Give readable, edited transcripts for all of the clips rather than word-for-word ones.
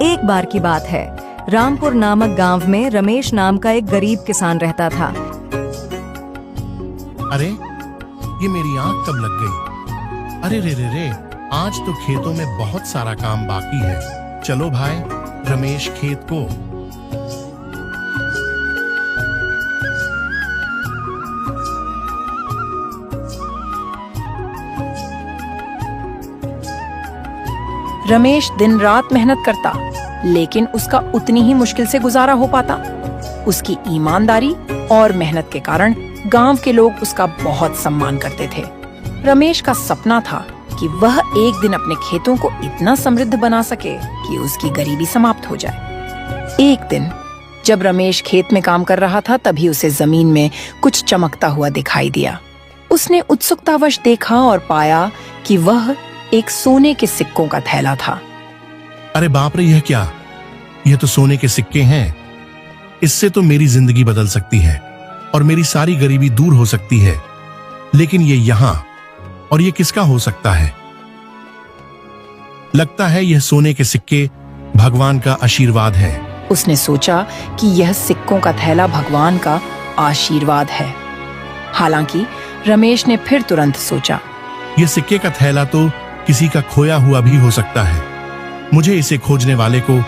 एक बार की बात है, रामपुर नामक गांव में रमेश नाम का एक गरीब किसान रहता था। अरे, ये मेरी आंख कब लग गई? अरे रे रे रे, आज तो खेतों में बहुत सारा काम बाकी है। चलो भाई, रमेश खेत को। रमेश दिन रात मेहनत करता, लेकिन उसका उतनी ही मुश्किल से गुजारा हो पाता। उसकी ईमानदारी और मेहनत के कारण गांव के लोग उसका बहुत सम्मान करते थे। रमेश का सपना था कि वह एक दिन अपने खेतों को इतना समृद्ध बना सके कि उसकी गरीबी समाप्त हो जाए। एक दिन जब रमेश खेत में काम कर रहा था, तभी उसे जमीन में कुछ चमकता हुआ दिखाई दिया। उसने उत्सुकतावश देखा और पाया कि वह एक सोने के सिक्कों का थैला था। अरे बाप रे, यह क्या? यह तो सोने के सिक्के हैं। इससे तो मेरी जिंदगी बदल सकती है और मेरी सारी गरीबी दूर हो सकती है। लेकिन ये यहाँ, और ये किसका हो सकता है? लगता है यह सोने के सिक्के भगवान का आशीर्वाद है। उसने सोचा कि यह सिक्कों का थैला भगवान का आशीर्वाद है। हालांकि रमेश ने फिर तुरंत सोचा, यह सिक्के का थैला तो किसी का खोया हुआ भी हो सकता है। मुझे इसे खोजने वाले को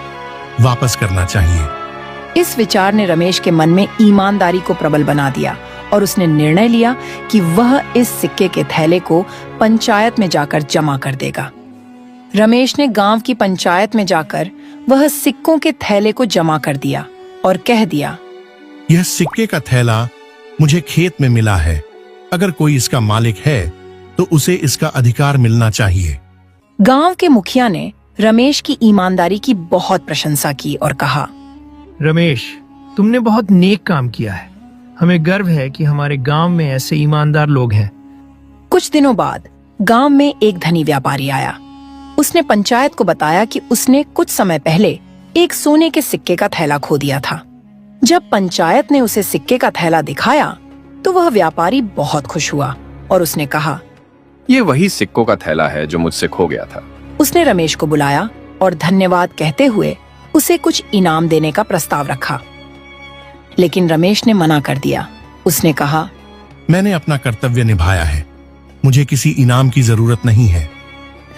वापस करना चाहिए। इस विचार ने रमेश के मन में ईमानदारी को प्रबल बना दिया और उसने निर्णय लिया कि वह इस सिक्के के थैले को पंचायत में जाकर जमा कर देगा। रमेश ने गांव की पंचायत में जाकर वह सिक्कों के थैले को जमा कर दिया और कह दिया, यह सिक्के का थैला मुझे खेत में मिला है। अगर कोई इसका मालिक है तो उसे इसका अधिकार मिलना चाहिए। गांव के मुखिया ने रमेश की ईमानदारी की बहुत प्रशंसा की और कहा, रमेश, तुमने बहुत नेक काम किया है। हमें गर्व है कि हमारे गांव में ऐसे ईमानदार लोग हैं। कुछ दिनों बाद गांव में एक धनी व्यापारी आया। उसने पंचायत को बताया कि उसने कुछ समय पहले एक सोने के सिक्के का थैला खो दिया था। जब पंचायत ने उसे सिक्के का थैला दिखाया तो वह व्यापारी बहुत खुश हुआ और उसने कहा, ये वही सिक्कों का थैला है जो मुझसे खो गया था। उसने रमेश को बुलाया और धन्यवाद कहते हुए उसे कुछ इनाम देने का प्रस्ताव रखा। लेकिन रमेश ने मना कर दिया। उसने कहा, मैंने अपना कर्तव्य निभाया है, मुझे किसी इनाम की जरूरत नहीं है।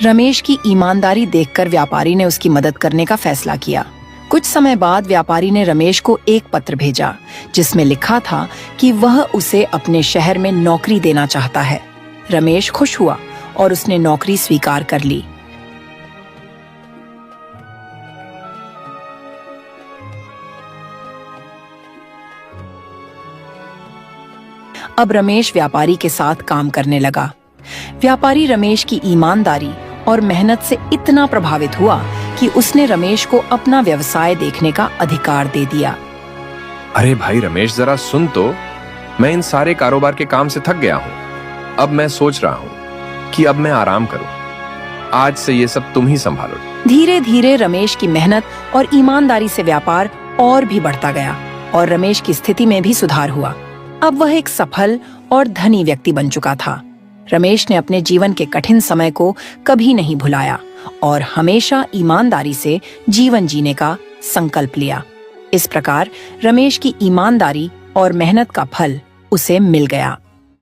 रमेश की ईमानदारी देखकर व्यापारी ने उसकी मदद करने का फैसला किया। कुछ समय बाद व्यापारी ने रमेश को एक पत्र भेजा जिसमें लिखा था कि वह उसे अपने शहर में नौकरी देना चाहता है। रमेश खुश हुआ और उसने नौकरी स्वीकार कर ली। अब रमेश व्यापारी के साथ काम करने लगा। व्यापारी रमेश की ईमानदारी और मेहनत से इतना प्रभावित हुआ कि उसने रमेश को अपना व्यवसाय देखने का अधिकार दे दिया। अरे भाई रमेश, जरा सुन तो, मैं इन सारे कारोबार के काम से थक गया हूँ। अब मैं सोच रहा हूँ कि अब मैं आराम करूँ। आज से ये सब तुम ही संभालो। धीरे धीरे रमेश की मेहनत और ईमानदारी से व्यापार और भी बढ़ता गया और रमेश की स्थिति में भी सुधार हुआ। अब वह एक सफल और धनी व्यक्ति बन चुका था। रमेश ने अपने जीवन के कठिन समय को कभी नहीं भुलाया और हमेशा ईमानदारी से जीवन जीने का संकल्प लिया। इस प्रकार रमेश की ईमानदारी और मेहनत का फल उसे मिल गया।